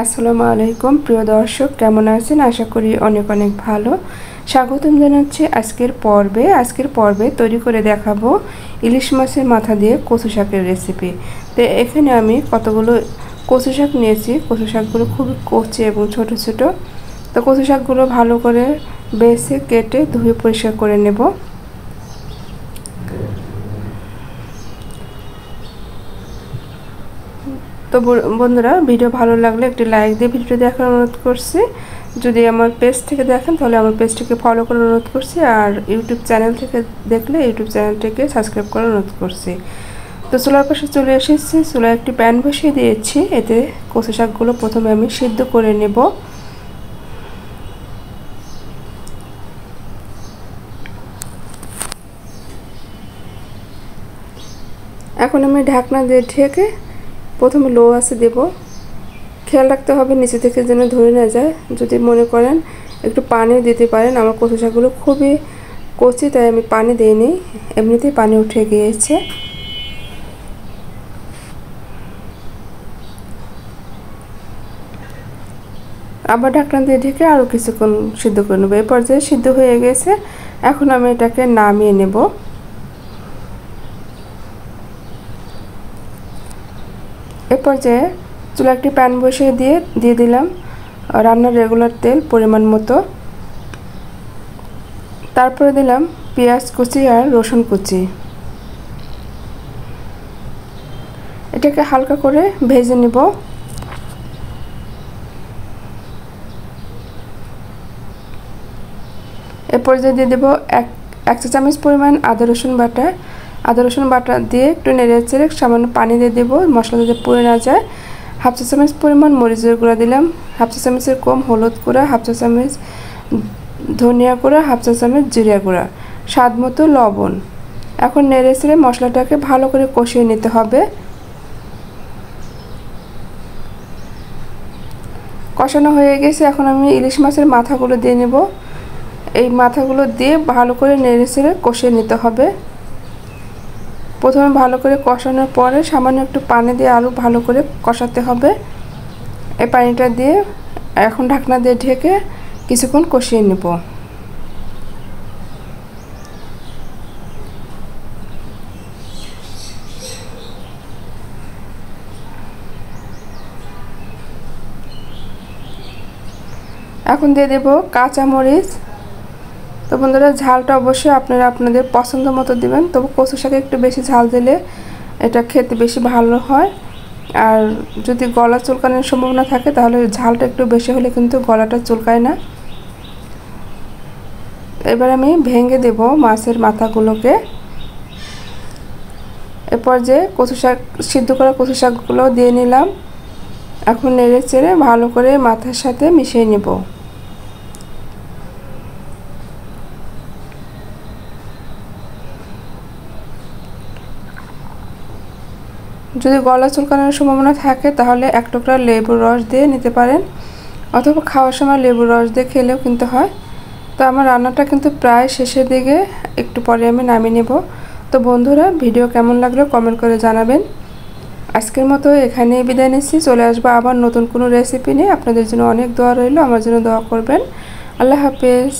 আসসালামু আলাইকুম প্রিয় দর্শক, কেমন আছেন? আশা করি অনেক অনেক ভালো। স্বাগতম জানাচ্ছি আজকের পর্বে তৈরি করে দেখাবো ইলিশ মাছের মাথা দিয়ে কচু শাকের রেসিপি। তো এখানে আমি কতগুলো কচু শাক নিয়েছি। কচু শাকগুলো খুবই কচি এবং ছোট ছোট। তো কচু শাকগুলো ভালো করে বেছে কেটে ধুয়ে পরিষ্কার করে নেব। তো বন্ধুরা, ভিডিও ভালো লাগলে একটি লাইক দিয়ে ভিডিওটি দেখার অনুরোধ করছি। যদি আমার পেজ থেকে দেখেন তাহলে আমার পেজটিকে ফলো করার অনুরোধ করছি, আর ইউটিউব চ্যানেল থেকে দেখলে ইউটিউব চ্যানেলটিকে সাবস্ক্রাইব করার অনুরোধ করছি। তো চুলার পাশে চলে এসেছি, চুলায় একটি প্যান বসিয়ে দিয়েছি। এতে কচু শাকগুলো প্রথমে আমি সিদ্ধ করে নেব। এখন আমি ঢাকনা দিয়ে ঢেকে প্রথমে লো আঁচে দেব। খেয়াল রাখতে হবে নিচে থেকে যেন ধরে না যায়। যদি মনে করেন একটু পানি দিতে পারেন। আমার কচু শাকগুলো খুবই কচি, তাই আমি পানি দিইনি, এমনিতেই পানি উঠে গিয়েছে। আবার ঢাকনা দিয়ে ঢেকে আরও কিছুক্ষণ সিদ্ধ করে নেব। এই পর্যায়ে সিদ্ধ হয়ে গেছে, এখন আমি এটাকে নামিয়ে নেব। এ পর্যায়ে চুলা একটি প্যান বসিয়ে দিয়ে দিলাম রান্নার রেগুলার তেল পরিমাণ মতো। তারপরে দিলাম পেঁয়াজ কুচি আর রসুন কুচি। এটাকে হালকা করে ভেজে নেব। এ পর্যায়ে দিয়ে দেব এক চা চামচ পরিমাণ আদা রসুন বাটা দিয়ে একটু নেড়ে চেড়ে সামান্য পানি দিয়ে দেবো, মশলা যাতে পুড়ে না যায়। হাফ চা চামচ পরিমাণ মরিচের গুঁড়া দিলাম, হাফ চা চামচের কম হলুদ গুঁড়া, হাফ চা চামচ ধনিয়া গুঁড়া, হাফ চা চামচ জিরা গুঁড়া, স্বাদ মতো লবণ। এখন নেড়ে চেড়ে মশলাটাকে ভালো করে কষিয়ে নিতে হবে। কষানো হয়ে গেছে, এখন আমি ইলিশ মাছের মাথাগুলো দিয়ে নেব। এই মাথাগুলো দিয়ে ভালো করে নেড়ে চেড়ে কষিয়ে নিতে হবে। প্রথমে ভালো করে কষানোর পরে সামান্য একটু পানি দিয়ে আরও ভালো করে কষাতে হবে। এই পানিটা দিয়ে এখন ঢাকনা দিয়ে ঢেকে কিছুক্ষণ কষিয়ে নেব। এখন দিয়ে দেব কাঁচামরিচ। তো বন্ধুরা, ঝালটা অবশ্যই আপনারা আপনাদের পছন্দ মতো দিবেন। তবু কচু শাকে একটু বেশি ঝাল দিলে এটা খেতে বেশি ভালো হয়। আর যদি গলা চুলকানোর সম্ভাবনা থাকে তাহলে ঝালটা একটু বেশি হলে কিন্তু গলাটা চুলকায় না। এবার আমি ভেঙে দেব মাছের মাথাগুলোকে। এরপর যে সিদ্ধ করা কচু শাকগুলো দিয়ে নিলাম। এখন নেড়ে চেড়ে ভালো করে মাথার সাথে মিশিয়ে নেব। যদি গলা চুলকানোর সম্ভাবনা থাকে তাহলে এক টুকরা লেবুর রস দিয়ে নিতে পারেন, অথবা খাওয়ার সময় লেবুর রস দিয়ে খেলেও কিন্তু হয়। তো আমার রান্নাটা কিন্তু প্রায় শেষের দিকে, একটু পরে আমি নামিয়ে নেব। তো বন্ধুরা, ভিডিও কেমন লাগলো কমেন্ট করে জানাবেন। আজকের মতো এখানেই বিদায় নিচ্ছি। চলে আসবো আবার নতুন কোনো রেসিপি নিয়ে। আপনাদের জন্য অনেক দোয়া রইল, আমার জন্য দোয়া করবেন। আল্লাহ হাফেজ।